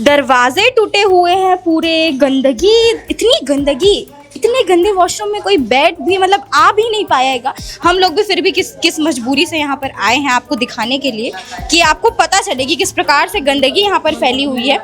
दरवाजे टूटे हुए हैं पूरे, गंदगी, इतने गंदे वॉशरूम में कोई बैठ भी मतलब आ भी नहीं पाएगा। हम लोग भी फिर भी किस मजबूरी से यहाँ पर आए हैं आपको दिखाने के लिए कि आपको पता चले कि किस प्रकार से गंदगी यहाँ पर फैली हुई है।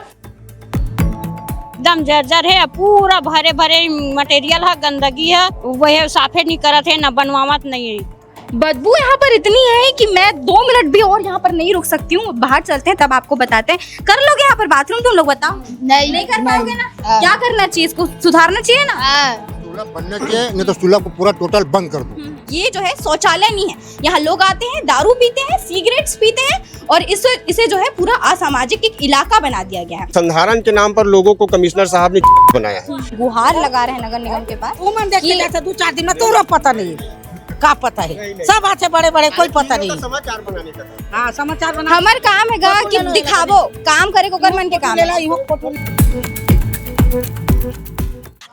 एकदम जर्जर है, पूरा भरे भरे मटेरियल है, गंदगी है, वह साफे नहीं करत है, न बनवावत नहीं है। बदबू यहाँ पर इतनी है कि मैं 2 मिनट भी और यहाँ पर नहीं रुक सकती हूँ। बाहर चलते हैं तब आपको बताते हैं। कर लोगे यहाँ पर बाथरूम तुम लोग? बताओ। नहीं कर पाओगे ना? क्या करना चाहिए? इसको सुधारना चाहिए ना? सुलभ बनना चाहिए, नहीं तो सुलभ को पूरा टोटल बंद कर दो। ये जो है शौचालय नहीं है। यहाँ लोग आते हैं, दारू पीते हैं, सिगरेट्स पीते हैं और इसे जो है पूरा असामाजिक एक इलाका बना दिया गया है। संधारण के नाम पर लोगों को कमिश्नर साहब ने बनाया है। गुहार लगा रहे हैं नगर निगम के पास। 2-4 दिन में तो पता नहीं का पता है, सब आते बड़े बड़े कोई पता नहीं। समाचार बनाने का हाँ, समाचार बना हमार काम है गा कि दिखावो, काम करे को करमन के काम है।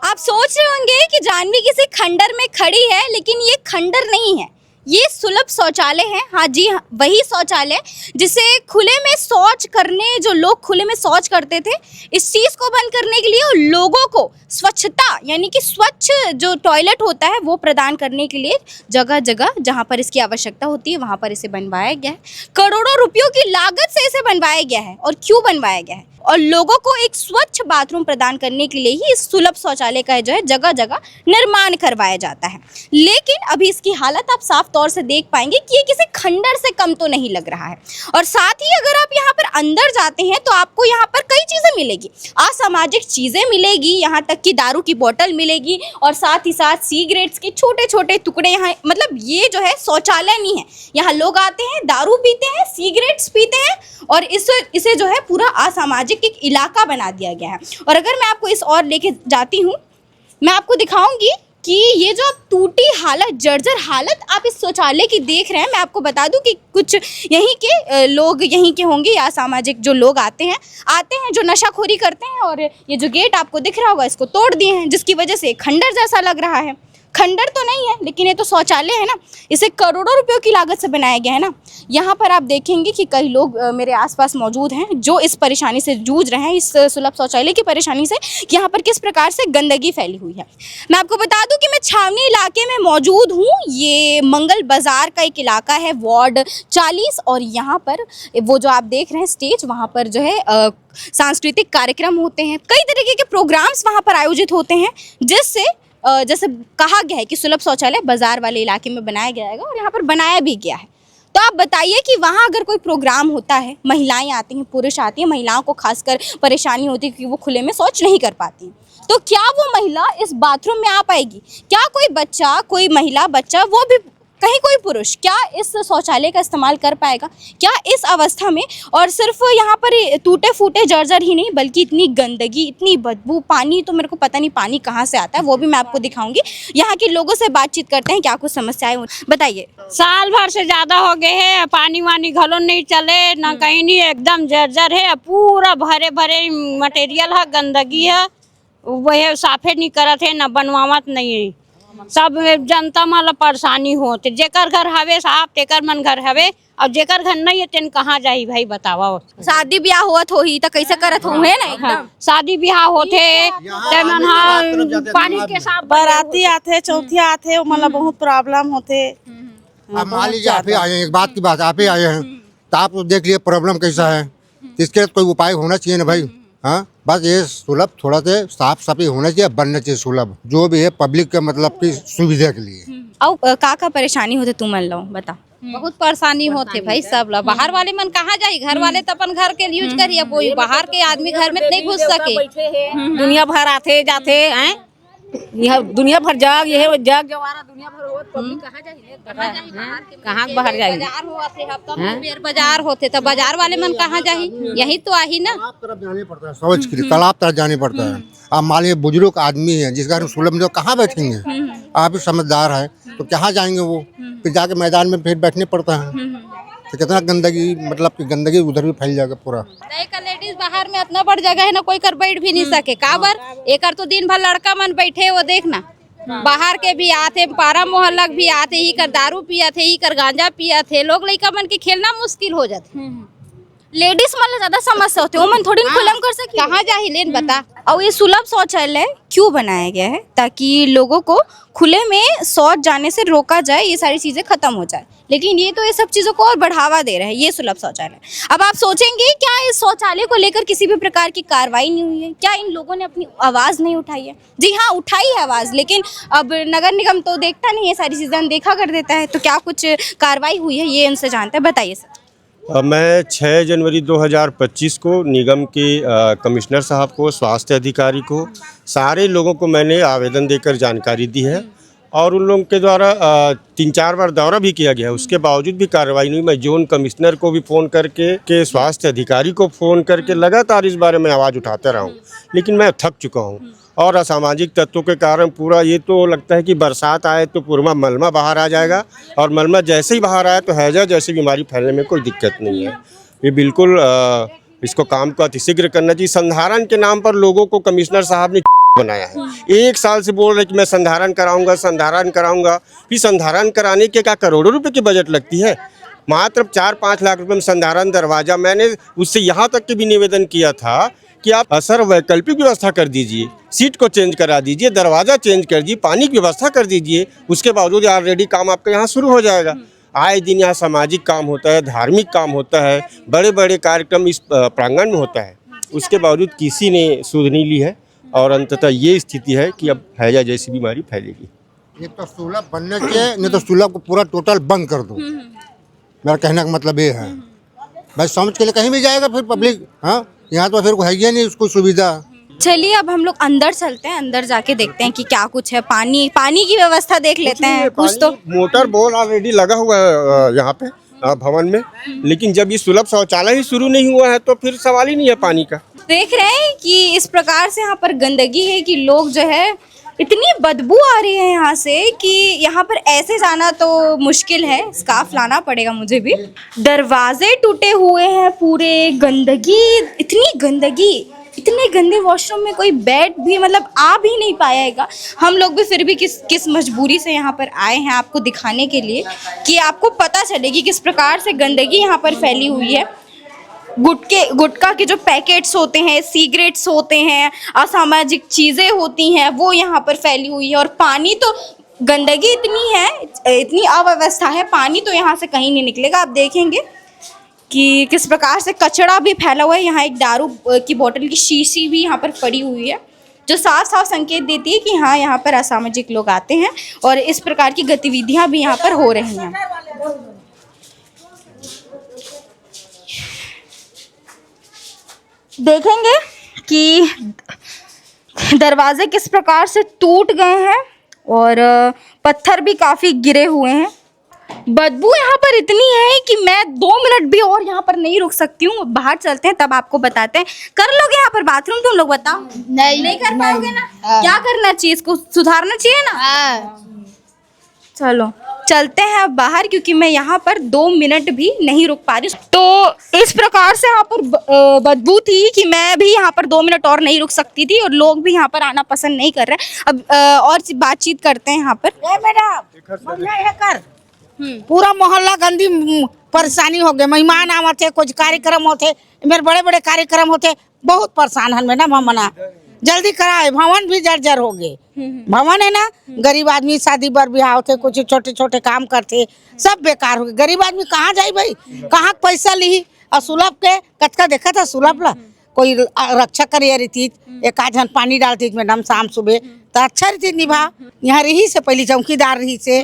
आप सोच रहे होंगे कि जाह्नवी किसी खंडर में खड़ी है, लेकिन ये खंडर नहीं है, ये सुलभ शौचालय है। हाँ जी, वही शौचालय जिसे खुले में शौच करने, जो लोग खुले में शौच करते थे, इस चीज़ को बंद करने के लिए और लोगों को स्वच्छता यानी कि स्वच्छ जो टॉयलेट होता है वो प्रदान करने के लिए जगह जगह जहाँ पर इसकी आवश्यकता होती है वहाँ पर इसे बनवाया गया है। करोड़ों रुपयों की लागत से इसे बनवाया गया है। और क्यों बनवाया गया है? और लोगों को एक स्वच्छ बाथरूम प्रदान करने के लिए ही इस सुलभ शौचालय का जो है जगह जगह निर्माण करवाया जाता है। लेकिन अभी इसकी हालत आप साफ तौर से देख पाएंगे कि ये किसी खंडर से कम तो नहीं लग रहा है। और साथ ही अगर आप यहाँ पर अंदर जाते हैं तो आपको यहाँ पर कई चीज़ें मिलेगी, असामाजिक चीज़ें मिलेगी, यहाँ तक कि दारू की बोतल मिलेगी और साथ ही साथ सिगरेट्स के छोटे छोटे टुकड़े यहाँ, मतलब ये जो है शौचालय नहीं है। यहाँ लोग आते हैं, दारू पीते हैं, सिगरेट्स पीते हैं और इसे जो है पूरा असामाजिक एक इलाका बना दिया गया है। और अगर मैं आपको इस और लेके जाती हूँ, मैं आपको दिखाऊंगी कि ये जो टूटी हालत, जर्जर हालत आप इस शौचालय की देख रहे हैं। मैं आपको बता दूं कि कुछ यहीं के लोग यहीं के होंगे या सामाजिक जो लोग आते हैं जो नशाखोरी करते हैं और ये जो गेट आपको दिख रहा होगा इसको तोड़ दिए हैं, जिसकी वजह से खंडर जैसा लग रहा है। खंडर तो नहीं है लेकिन ये तो शौचालय है ना, इसे करोड़ों रुपयों की लागत से बनाया गया है ना। यहाँ पर आप देखेंगे कि कई लोग मेरे आसपास मौजूद हैं जो इस परेशानी से जूझ रहे हैं, इस सुलभ शौचालय की परेशानी से कि यहाँ पर किस प्रकार से गंदगी फैली हुई है। मैं आपको बता दूं कि मैं छावनी इलाके में मौजूद हूँ। ये मंगल बाजार का एक इलाका है, वार्ड 40, और यहाँ पर वो जो आप देख रहे हैं स्टेज, वहाँ पर जो है सांस्कृतिक कार्यक्रम होते हैं, कई तरीके के प्रोग्राम्स वहाँ पर आयोजित होते हैं, जिससे जैसे कहा गया है कि सुलभ शौचालय बाजार वाले इलाके में बनाया जाएगा और यहाँ पर बनाया भी गया है। तो आप बताइए कि वहाँ अगर कोई प्रोग्राम होता है, महिलाएं आती हैं, पुरुष आती हैं, महिलाओं को खासकर परेशानी होती है कि वो खुले में शौच नहीं कर पाती, तो क्या वो महिला इस बाथरूम में आ पाएगी? क्या कोई बच्चा, कोई महिला, बच्चा, वो भी कहीं कोई पुरुष क्या इस शौचालय का इस्तेमाल कर पाएगा? क्या इस अवस्था में? और सिर्फ यहाँ पर टूटे फूटे जर्जर ही नहीं बल्कि इतनी गंदगी, इतनी बदबू, पानी तो मेरे को पता नहीं पानी कहाँ से आता है, वो भी मैं आपको दिखाऊंगी। यहाँ के लोगों से बातचीत करते हैं, क्या कुछ समस्याएं बताइए। साल भर से ज्यादा हो गए है, पानी वानी घलो नहीं चले, ना कहीं नहीं, एकदम जर्जर है, पूरा भरे भरे मटेरियल है, गंदगी है, वह साफे नहीं करत है, न बनवावत नहीं है। सब जनता माला परेशानी होते, जेकर घर हवे साहब तेकर मन घर हवे, और जेकर घर नहीं है तेन कहाँ जाही भाई बतावा। शादी ब्याह होत होही तो कैसे करत होंगे ना एकदम। शादी ब्याह होते तेमन हा पानी के साथ बाराती आते, चौथिया आते, मतलब बहुत प्रॉब्लम होते। अब मान लीजिए आप ही आए हैं, एक बात की बात, आप ही आए हैं तो आप देख लिए प्रॉब्लम कैसा है, इसके कोई उपाय होना चाहिए ना भाई। हाँ, बस ये सुलभ थोड़ा से साफ सफाई होना चाहिए, बनना चाहिए सुलभ, जो भी है पब्लिक के मतलब की सुविधा के लिए। अब का परेशानी होते तुम मन लो बता। बहुत परेशानी होते भाई सब लोग, बाहर वाले मन कहाँ जाए, घर वाले तो अपन घर के यूज करिए, कोई बाहर के आदमी घर में नहीं घुस सके। दुनिया भर आते जाते हैं, यह दुनिया भर जग, यह जग जवारा दुनिया भर होत, पब्लिक कहाँ जाए, कहाँ बाहर जाए। बाजार होते हफ्ता में बेर बाजार होते तो बाजार वाले मन कहाँ जाही, यही तो आही ना। तालाब तरफ जाने पड़ता है, शौच के लिए तालाब तरफ जाने पड़ता है। आप मान लीजिए बुजुर्ग आदमी है जिस घर सुलभ में कहाँ बैठेंगे, आप भी समझदार है तो कहाँ जाएंगे वो, फिर जाके मैदान में फिर बैठने पड़ता है, तो कितना गंदगी, मतलब कि गंदगी उधर भी फैल जाएगा पूरा। लेडीज बाहर में इतना बड़ जगह है ना, कोई कर बैठ भी नहीं सके, काबर एक तो दिन भर लड़का मन बैठे, वो देखना बाहर के भी आते, पारा मोहल्ला भी आते, ही कर दारू पिया थे, ही कर गांजा पिया थे, लोग लड़का मन के खेलना मुश्किल हो जाते। लेडीज मतलब ज्यादा समस्या होती है, वो मन थोड़ी खुलम कर सकी। कहाँ जाही लेन बता। और ये सुलभ शौचालय क्यों बनाया गया है? ताकि लोगों को खुले में शौच जाने से रोका जाए, ये सारी चीजें खत्म हो जाए। लेकिन ये तो ये सब चीजों को और बढ़ावा दे रहा है, ये सुलभ शौचालय। अब आप सोचेंगे क्या इस शौचालय को लेकर किसी भी प्रकार की कार्रवाई नहीं हुई है? क्या इन लोगों ने अपनी आवाज नहीं उठाई है? जी हाँ, उठाई है आवाज, लेकिन अब नगर निगम तो देखता नहीं है, सारी चीजें अनदेखा कर देता है। तो क्या कुछ कार्रवाई हुई है, ये उनसे जानते हैं, बताइए सर। मैं 6 जनवरी 2025 को निगम के कमिश्नर साहब को, स्वास्थ्य अधिकारी को, सारे लोगों को मैंने आवेदन देकर जानकारी दी है और उन लोगों के द्वारा 3-4 बार दौरा भी किया गया है। उसके बावजूद भी कार्रवाई नहीं हुई। मैं जोन कमिश्नर को भी फ़ोन करके, के स्वास्थ्य अधिकारी को फ़ोन करके लगातार इस बारे में आवाज़ उठाता रहा हूँ, लेकिन मैं थक चुका हूँ। और असामाजिक तत्वों के कारण पूरा ये तो लगता है कि बरसात आए तो पूरा मलमा बाहर आ जाएगा, और मलमा जैसे ही बाहर आए तो हैजा जैसी बीमारी फैलने में कोई दिक्कत नहीं है। ये बिल्कुल इसको काम को अतिशीघ्र करना चाहिए। संधारण के नाम पर लोगों को कमिश्नर साहब ने बनाया है। 1 साल से बोल रहे कि मैं संधारण कराऊंगा, संधारण कराऊंगा। फिर संधारण कराने के क्या करोड़ों रुपए की बजट लगती है? मात्र 4-5 लाख रुपए में संधारण दरवाजा। मैंने उससे यहाँ तक के भी निवेदन किया था कि आप सर वैकल्पिक व्यवस्था कर दीजिए, सीट को चेंज करा दीजिए, दरवाज़ा चेंज कर दीजिए, पानी की व्यवस्था कर दीजिए। उसके बावजूद ऑलरेडी काम आपका यहाँ शुरू हो जाएगा। आए दिन यहाँ सामाजिक काम होता है, धार्मिक काम होता है, बड़े बड़े कार्यक्रम इस प्रांगण में होता है। उसके बावजूद किसी ने सुध नहीं ली है और अंततः ये स्थिति है कि अब हैजा जैसी बीमारी फैलेगी। ये तो सुलभ बनने के, नहीं तो सुलभ को पूरा टोटल बंद कर दो। मेरा कहने का मतलब ये है, भाई समझ के लिए कहीं भी जाएगा फिर पब्लिक। हाँ, यहाँ तो फिर है ही नहीं उसको सुविधा। चलिए अब हम लोग अंदर चलते हैं, अंदर जाके देखते हैं कि क्या कुछ है। पानी की व्यवस्था देख लेते हैं कुछ तो। मोटर बोर ऑलरेडी लगा हुआ है यहाँ पे भवन में, लेकिन जब ये सुलभ शौचालय ही शुरू नहीं हुआ है तो फिर सवाल ही नहीं है पानी का। देख रहे हैं कि इस प्रकार से यहाँ पर गंदगी है कि लोग जो है, इतनी बदबू आ रही है यहाँ से कि यहाँ पर ऐसे जाना तो मुश्किल है। स्कार्फ लाना पड़ेगा मुझे भी। दरवाजे टूटे हुए हैं पूरे, गंदगी, इतनी गंदगी, इतने गंदे वॉशरूम में कोई बैठ भी मतलब आ भी नहीं पाएगा। हम लोग भी फिर भी किस मजबूरी से यहाँ पर आए हैं आपको दिखाने के लिए, कि आपको पता चले कि किस प्रकार से गंदगी यहाँ पर फैली हुई है। गुटखा के जो पैकेट्स होते हैं, सिगरेट्स होते हैं, असामाजिक चीज़ें होती हैं, वो यहाँ पर फैली हुई है। और पानी तो, गंदगी इतनी है, इतनी अव्यवस्था है, पानी तो यहाँ से कहीं नहीं निकलेगा। आप देखेंगे कि किस प्रकार से कचरा भी फैला हुआ है। यहाँ एक दारू की बोतल की शीशी भी यहाँ पर पड़ी हुई है, जो साफ साफ संकेत देती है कि हाँ, यहाँ पर असामाजिक लोग आते हैं और इस प्रकार की गतिविधियाँ भी यहाँ पर हो रही हैं। देखेंगे कि दरवाजे किस प्रकार से टूट गए हैं और पत्थर भी काफ़ी गिरे हुए हैं। बदबू यहाँ पर इतनी है कि मैं 2 मिनट भी और यहाँ पर नहीं रुक सकती हूँ। बाहर चलते हैं, तब आपको बताते हैं। कर लोगे यहाँ पर बाथरूम तुम लोग? बताओ। नहीं कर पाओगे ना? क्या करना चाहिए, इसको सुधारना चाहिए ना। चलो चलते हैं अब बाहर, क्योंकि मैं यहाँ पर 2 मिनट भी नहीं रुक पा रही। तो इस प्रकार से यहाँ पर बदबू थी कि मैं भी यहाँ पर 2 मिनट और नहीं रुक सकती थी, और लोग भी यहाँ पर आना पसंद नहीं कर रहे। अब और बातचीत करते हैं यहाँ पर। पूरा मोहल्ला गंदी परेशानी हो गए। मेहमान आवत है, कुछ कार्यक्रम होते, मेरे बड़े बड़े कार्यक्रम होते, बहुत परेशान हन में ना। मना जल्दी कराए, भवन भी जर्जर हो गए। भवन है ना, गरीब आदमी शादी बर ब्याह होते, कुछ छोटे छोटे काम करते, सब बेकार हो गए। गरीब आदमी कहाँ जाए भाई, कहाँ पैसा ली। और सुलभ के कचका देखा था, सुलभ ला कोई रक्षा करे रहती, एक आध पानी डालती मैडम शाम सुबह, तो अच्छा रहती निभा। यहाँ रही से पहले चौकीदार रही से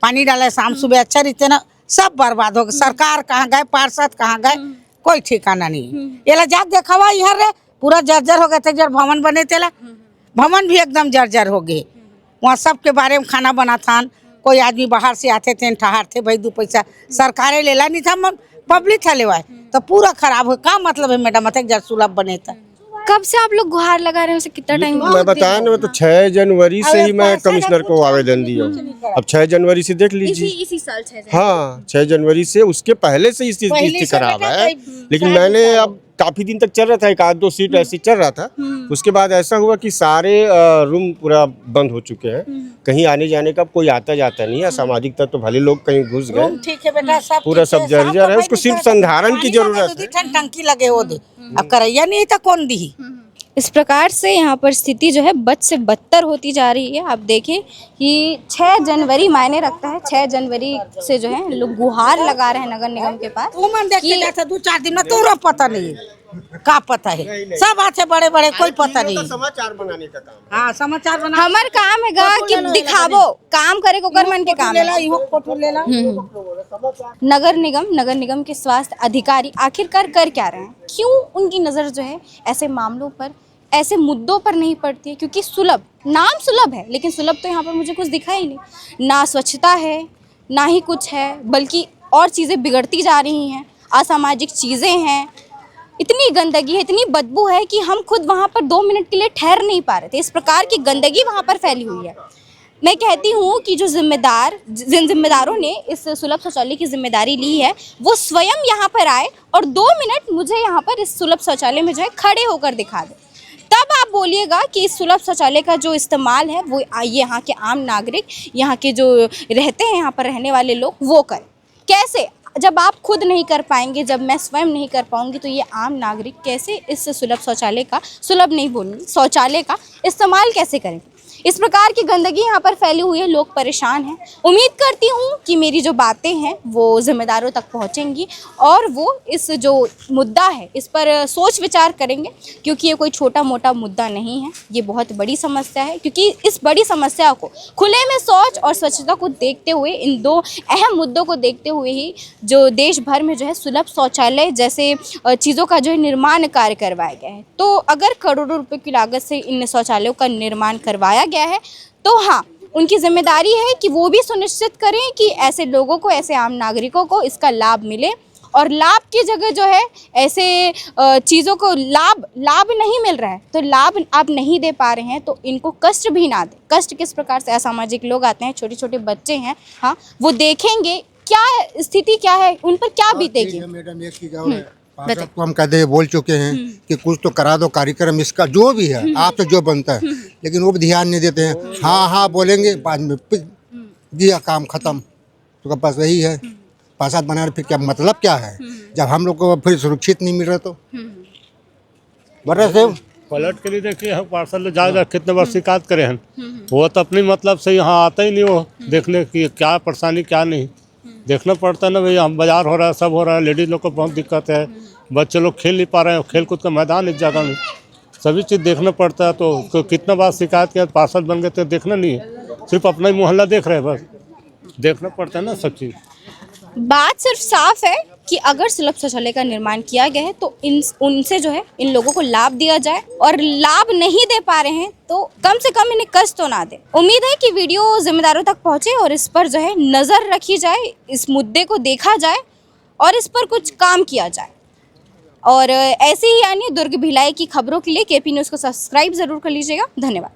पानी डाले शाम सुबह, अच्छा रहते ना। सब बर्बाद हो गए। सरकार कहाँ गए, पार्षद कहाँ गए, कोई ठिकाना नहीं। ये ला जाग देखा यहाँ रे पूरा जर्जर हो गए थे। जब भवन बने थे, भवन भी एकदम जर्जर हो गए। वहाँ सबके बारे में खाना बना था। कोई आदमी बाहर से आते थे, ठहार थे भाई, 2 पैसा सरकारें लेला नहीं था, पब्लिक था लेवाए, तो पूरा खराब हो। क्या मतलब है मैडम, जब सुलभ बने था। कब से आप लोग गुहार लगा रहे हो? कितना टाइम? मैं बताया ना, तो 6 जनवरी से ही मैं कमिश्नर को आवेदन दिया हूँ। अब 6 जनवरी से देख लीजिए। इसी साल 6 जनवरी। हाँ, 6 जनवरी से, उसके पहले से स्थिति खराब है, लेकिन मैंने अब काफी दिन तक चल रहा था, एक आध दो सीट ऐसी चल रहा था। उसके बाद ऐसा हुआ कि सारे रूम पूरा बंद हो चुके हैं, कहीं आने जाने का कोई आता जाता नहीं है। सामाजिक तत्व भले लोग कहीं घुस गए, ठीक है बेटा, सब पूरा ठीक है, सब जर्जर है, तो उसको भाई सिर्फ दिक्कत है। संधारण की पानी जरूरत लगे, है। दो टंकी लगे हो दे, अब करैया नहीं तो कौन दी। इस प्रकार से यहाँ पर स्थिति जो है बद से बदतर होती जा रही है। आप देखें कि 6 जनवरी मायने रखता है। 6 जनवरी से जो है लोग गुहार लगा रहे हैं नगर निगम के पास तू मन देख के कि- जाता 2-4 दिन में, तोरा पता नहीं का पता है, सब आते बड़े बड़े, कोई पता नहीं। समाचार बनाने का काम। हाँ, समाचार बना हमार काम है गा कि दिखावो, काम करे को कर मन के काम ले ला, है। इहो फोटो ले ला। नगर निगम के स्वास्थ्य अधिकारी आखिरकार कर क्या रहे हैं? क्यों उनकी नज़र जो है ऐसे मामलों पर, ऐसे मुद्दों पर नहीं पड़ती है? क्योंकि सुलभ, नाम सुलभ है, लेकिन सुलभ तो यहाँ पर मुझे कुछ दिखा ही नहीं। ना स्वच्छता है, ना ही कुछ है, बल्कि और चीज़ें बिगड़ती जा रही हैं, असामाजिक चीज़ें हैं, इतनी गंदगी है, इतनी बदबू है कि हम खुद वहाँ पर 2 मिनट के लिए ठहर नहीं पा रहे थे। इस प्रकार की गंदगी वहाँ पर फैली हुई है। मैं कहती हूँ कि जिन जिम्मेदारों ने इस सुलभ शौचालय की जिम्मेदारी ली है, वो स्वयं यहाँ पर आए और 2 मिनट मुझे यहाँ पर इस सुलभ शौचालय में जो है खड़े होकर दिखा दें। तब आप बोलिएगा कि इस सुलभ शौचालय का जो इस्तेमाल है वो यहाँ के आम नागरिक, यहाँ के जो रहते हैं, यहाँ पर रहने वाले लोग, वो करें। कैसे? जब आप खुद नहीं कर पाएंगे, जब मैं स्वयं नहीं कर पाऊंगी, तो ये आम नागरिक कैसे इस सुलभ शौचालय का, सुलभ नहीं बोलूँगी, शौचालय का इस्तेमाल कैसे करेंगे? इस प्रकार की गंदगी यहाँ पर फैली हुई है, लोग परेशान हैं। उम्मीद करती हूँ कि मेरी जो बातें हैं वो ज़िम्मेदारों तक पहुँचेंगी और वो इस जो मुद्दा है इस पर सोच विचार करेंगे, क्योंकि ये कोई छोटा मोटा मुद्दा नहीं है, ये बहुत बड़ी समस्या है। क्योंकि इस बड़ी समस्या को, खुले में शौच और स्वच्छता को देखते हुए, इन 2 अहम मुद्दों को देखते हुए ही जो देश भर में जो है सुलभ शौचालय जैसे चीज़ों का जो है निर्माण कार्य करवाया गया है। तो अगर करोड़ों रुपए की लागत से इन शौचालयों का निर्माण करवाया गया है, तो हाँ, उनकी जिम्मेदारी है कि वो भी सुनिश्चित करें कि ऐसे लोगों को, ऐसे आम नागरिकों को इसका लाभ मिले, और लाभ की जगह जो है ऐसे चीज़ों को लाभ नहीं मिल रहा है, तो लाभ आप नहीं दे पा रहे हैं, तो इनको कष्ट भी ना दें। कष्ट किस प्रकार से? असामाजिक लोग आते हैं, छोटे छोटे बच्चे हैं, हाँ, वो देखेंगे क्या स्थिति क्या है, उन पर क्या बीतेगी। मैडम एक चीज और है, पार्षद को हम कहते हैं, बोल चुके हैं कि कुछ तो करा दो कार्यक्रम, इसका जो भी है आपसे जो बनता है, लेकिन वो भी ध्यान नहीं देते हैं। हाँ हाँ बोलेंगे, बाद में दिया काम खत्म। तो बस वही है, पार्षद बनाने फिर क्या मतलब क्या है, जब हम लोग को फिर सुरक्षित नहीं मिल रहा तो बड़े से पलट के लिए देखिए, हम पार्सल जा कितने बार शिकायत करे हैं, वो तो अपनी मतलब से यहाँ आता ही नहीं, वो देखने की क्या परेशानी क्या नहीं देखना पड़ता है ना भाई। हम बाजार हो रहा है, सब हो रहा है, लेडीज लोग को बहुत दिक्कत है, बच्चे लोग खेल नहीं पा रहे हैं, खेल कूद का मैदान इस जगह में, सभी चीज़ देखना पड़ता है। तो कितना बार शिकायत किया, पार्षद बन गए तो देखना नहीं है, सिर्फ अपना ही मोहल्ला देख रहे हैं, बस देखना पड़ता है ना सब चीज़। बात सिर्फ साफ है कि अगर सुलभ शौचालय का निर्माण किया गया है तो उनसे जो है इन लोगों को लाभ दिया जाए, और लाभ नहीं दे पा रहे हैं तो कम से कम इन्हें कष्ट तो ना दे। उम्मीद है कि वीडियो जिम्मेदारों तक पहुंचे और इस पर जो है नज़र रखी जाए, इस मुद्दे को देखा जाए और इस पर कुछ काम किया जाए। और ऐसे ही यानी दुर्ग भिलाई की खबरों के लिए KP न्यूज़ को सब्सक्राइब ज़रूर कर लीजिएगा। धन्यवाद।